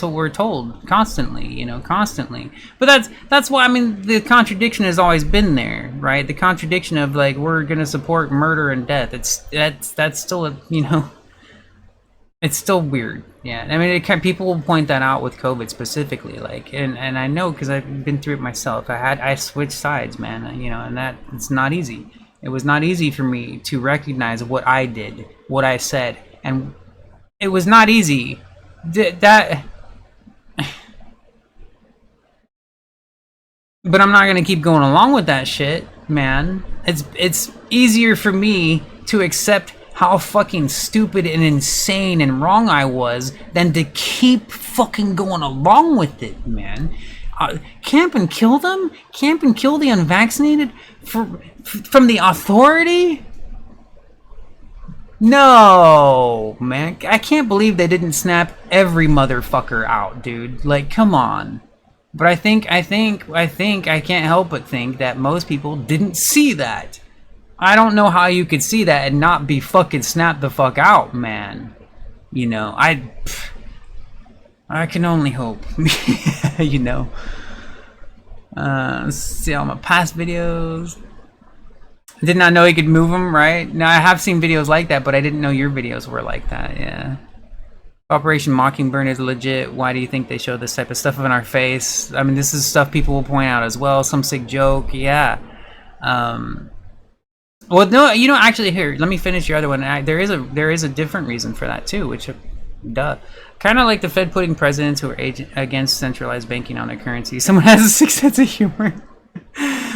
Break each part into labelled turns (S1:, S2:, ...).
S1: what we're told constantly, you know, constantly. But that's why, I mean, the contradiction has always been there, right? The contradiction of like, we're gonna support murder and death. That's still a, you know, it's still weird. Yeah, I mean, people will point that out with COVID specifically, like, and I know because I've been through it myself. I switched sides, man, you know, and that it's not easy. It was not easy for me to recognize what I did, what I said, and it was not easy. That, but I'm not gonna keep going along with that shit, man. It's easier for me to accept how fucking stupid and insane and wrong I was than to keep fucking going along with it, man. Camp and kill them? Camp and kill the unvaccinated from the authority? No, man. I can't believe they didn't snap every motherfucker out, dude. Like, come on. But I think I can't help but think that most people didn't see that. I don't know how you could see that and not be fucking snapped the fuck out, man. You know, I can only hope. You know. Let's see all my past videos. Did not know you could move them, right? Now, I have seen videos like that, but I didn't know your videos were like that, yeah. Operation Mockingbird is legit. Why do you think they show this type of stuff in our face? I mean, this is stuff people will point out as well. Some sick joke, yeah. Well, no, you know, actually, here, let me finish your other one. There is a different reason for that too, which, duh. Kind of like the Fed putting presidents who are against centralized banking on their currency. Someone has a sick sense of humor.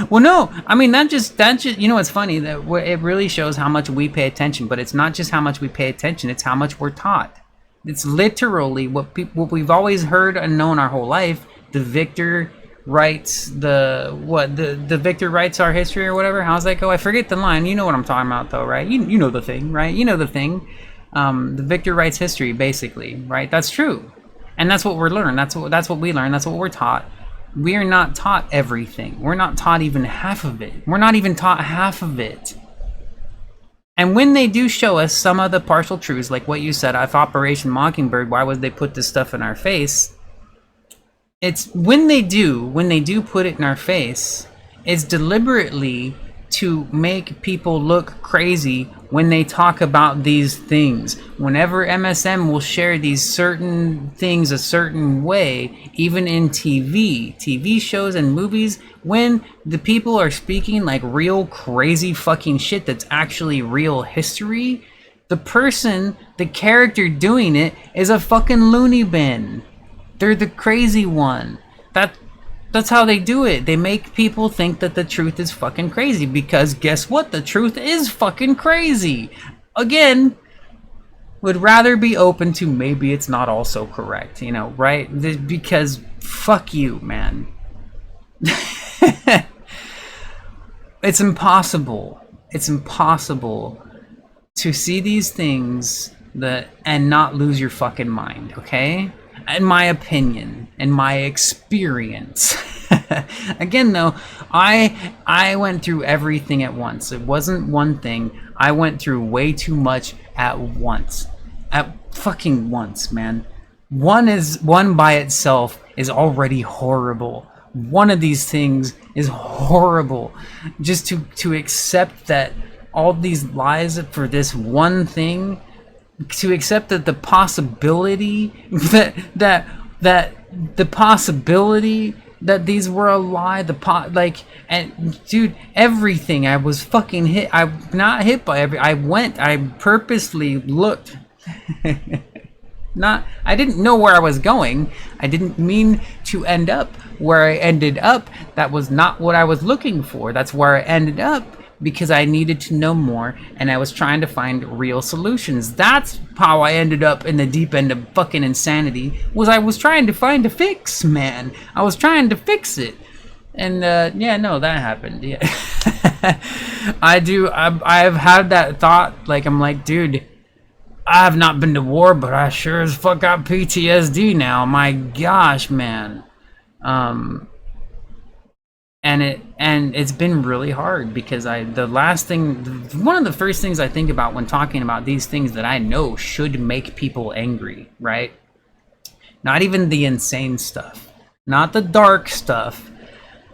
S1: Well, no, I mean, that just, you know, it's funny that it really shows how much we pay attention, but it's not just how much we pay attention, it's how much we're taught. It's literally what we've always heard and known our whole life. The victor writes the victor writes our history or whatever. How's that go? I forget the line. You know what I'm talking about though, right? You know the thing, right? You know the thing. The victor writes history, basically, right? That's true, and that's what we're learned. That's what we learn. That's what we're taught. We are not taught everything. We're not taught even half of it. We're not even taught half of it. And when they do show us some of the partial truths, like what you said, if Operation Mockingbird, why would they put this stuff in our face? It's when they do put it in our face, it's deliberately to make people look crazy when they talk about these things. Whenever MSM will share these certain things a certain way, even in TV shows and movies, when the people are speaking like real crazy fucking shit that's actually real history, the character doing it is a fucking loony bin. They're the crazy one. That's how they do it. They make people think that the truth is fucking crazy, because guess what? The truth is fucking crazy. Again, would rather be open to maybe it's not also correct, you know, right? Because fuck you, man. It's impossible. It's impossible to see these things and not lose your fucking mind, okay? In my opinion, in my experience. Again, though, I went through everything at once. It wasn't one thing. I went through way too much at once. At fucking once, man. One by itself is already horrible. One of these things is horrible. Just to accept that all these lies for this one thing, to accept that the possibility that the possibility that these were a lie, and dude, everything I was fucking hit. I'm not hit by I purposely looked. I didn't know where I was going. I didn't mean to end up where I ended up. That was not what I was looking for. That's where I ended up because I needed to know more, and I was trying to find real solutions. That's how I ended up in the deep end of fucking insanity, I was trying to find a fix, man. I was trying to fix it. And yeah, no, that happened. Yeah. I've had that thought, like, I'm like, dude, I have not been to war, but I sure as fuck got PTSD now. My gosh, man. And it's been really hard because one of the first things I think about when talking about these things that I know should make people angry, right? Not even the insane stuff. Not the dark stuff.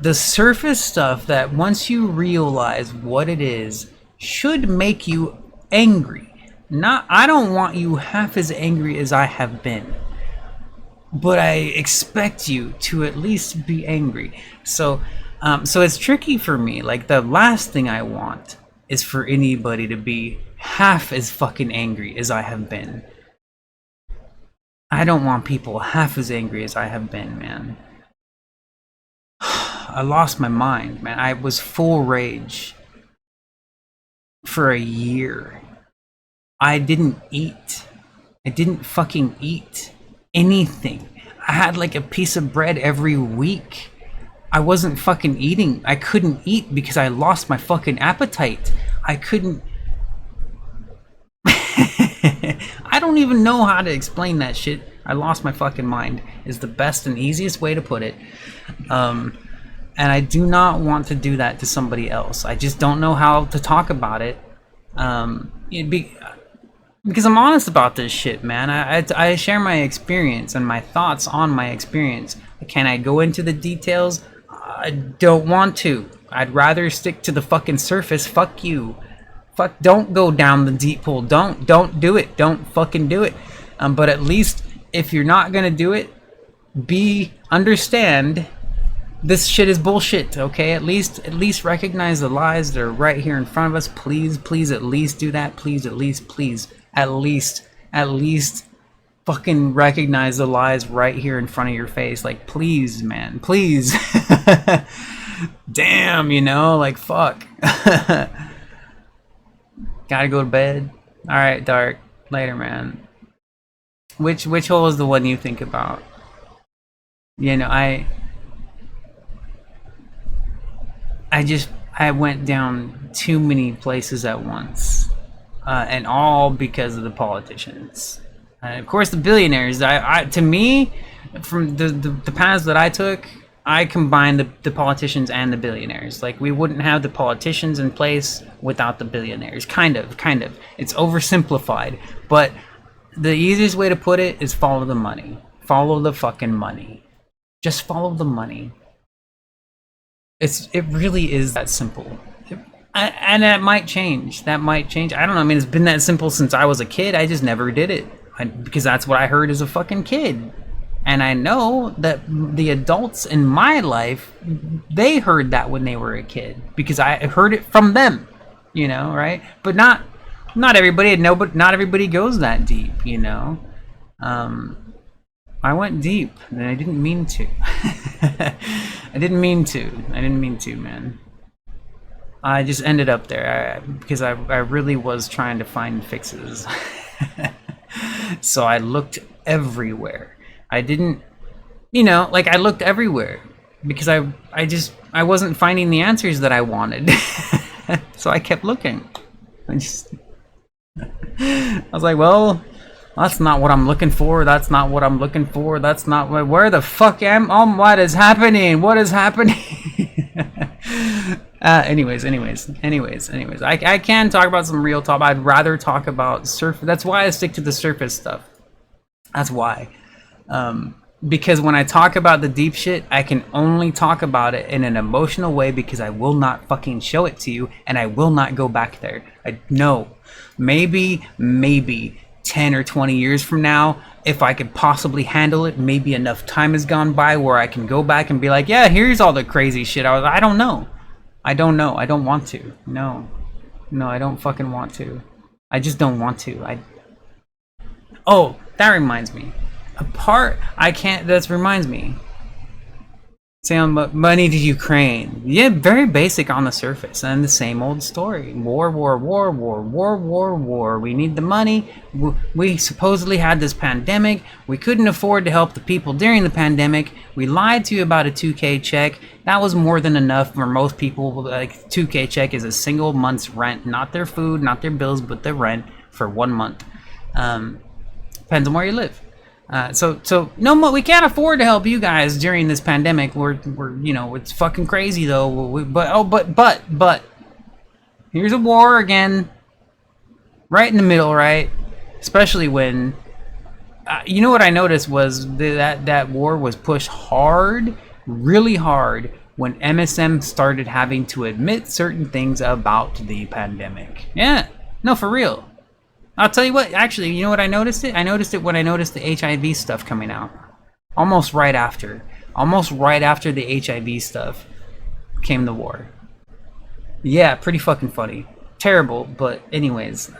S1: The surface stuff that once you realize what it is should make you angry. I don't want you half as angry as I have been, but I expect you to at least be angry. So it's tricky for me. Like, the last thing I want is for anybody to be half as fucking angry as I have been. I don't want people half as angry as I have been, man. I lost my mind, man. I was full rage for a year. I didn't eat. I didn't fucking eat anything. I had like a piece of bread every week. I wasn't fucking eating. I couldn't eat because I lost my fucking appetite. I couldn't. I don't even know how to explain that shit. I lost my fucking mind is the best and easiest way to put it. And I do not want to do that to somebody else. I just don't know how to talk about it. Because I'm honest about this shit, man. I share my experience and my thoughts on my experience. Can I go into the details? I don't want to. I'd rather stick to the fucking surface. Fuck you. Fuck, don't go down the deep pool. Don't do it. Don't fucking do it. But at least if you're not gonna do it, understand this shit is bullshit, okay? At least recognize the lies that are right here in front of us. Please at least do that. Please at least fucking recognize the lies right here in front of your face. Like, please, man, please. Damn, like, fuck. Gotta go to bed. All right, Dark. Later, man. Which hole is the one you think about? I went down too many places at once, and all because of the politicians. Of course, the billionaires. To me, from the paths that I took, I combined the politicians and the billionaires. Like, we wouldn't have the politicians in place without the billionaires. Kind of. It's oversimplified, but the easiest way to put it is follow the money. Follow the fucking money. Just follow the money. It really is that simple. And that might change. I don't know. I mean, it's been that simple since I was a kid. I just never did it. Because that's what I heard as a fucking kid. And I know that the adults in my life, they heard that when they were a kid. Because I heard it from them. Right? But not everybody. No, but not everybody goes that deep, I went deep, and I didn't mean to. I didn't mean to, man. I just ended up there because I really was trying to find fixes. So I looked everywhere. I didn't, I looked everywhere because I wasn't finding the answers that I wanted. So I kept looking. I was like, well, that's not what I'm looking for. Where the fuck what is happening? What is happening? Anyways. I can talk about some real talk. I'd rather talk about surface. That's why I stick to the surface stuff. That's why. Because when I talk about the deep shit, I can only talk about it in an emotional way because I will not fucking show it to you and I will not go back there. I know. Maybe 10 or 20 years from now, if I could possibly handle it, maybe enough time has gone by where I can go back and be like, yeah, here's all the crazy shit. I don't know. I don't want to. No, I don't fucking want to. I just don't want to. Oh, that reminds me. That reminds me. Saying money to Ukraine. Yeah, very basic on the surface. And the same old story. War. We need the money. We supposedly had this pandemic. We couldn't afford to help the people during the pandemic. We lied to you about a 2K check. That was more than enough for most people. Like, 2K check is a single month's rent. Not their food, not their bills, but their rent for 1 month. Depends on where you live. So no, we can't afford to help you guys during this pandemic. We're it's fucking crazy though. But here's a war again, right in the middle, right? Especially when You know what I noticed was that war was pushed hard, really hard, when MSM started having to admit certain things about the pandemic. Yeah, no, for real. I'll tell you what. Actually, you know what I noticed it? I noticed it when I noticed the HIV stuff coming out. Almost right after. Almost right after the HIV stuff came the war. Yeah, pretty fucking funny. Terrible, but anyways,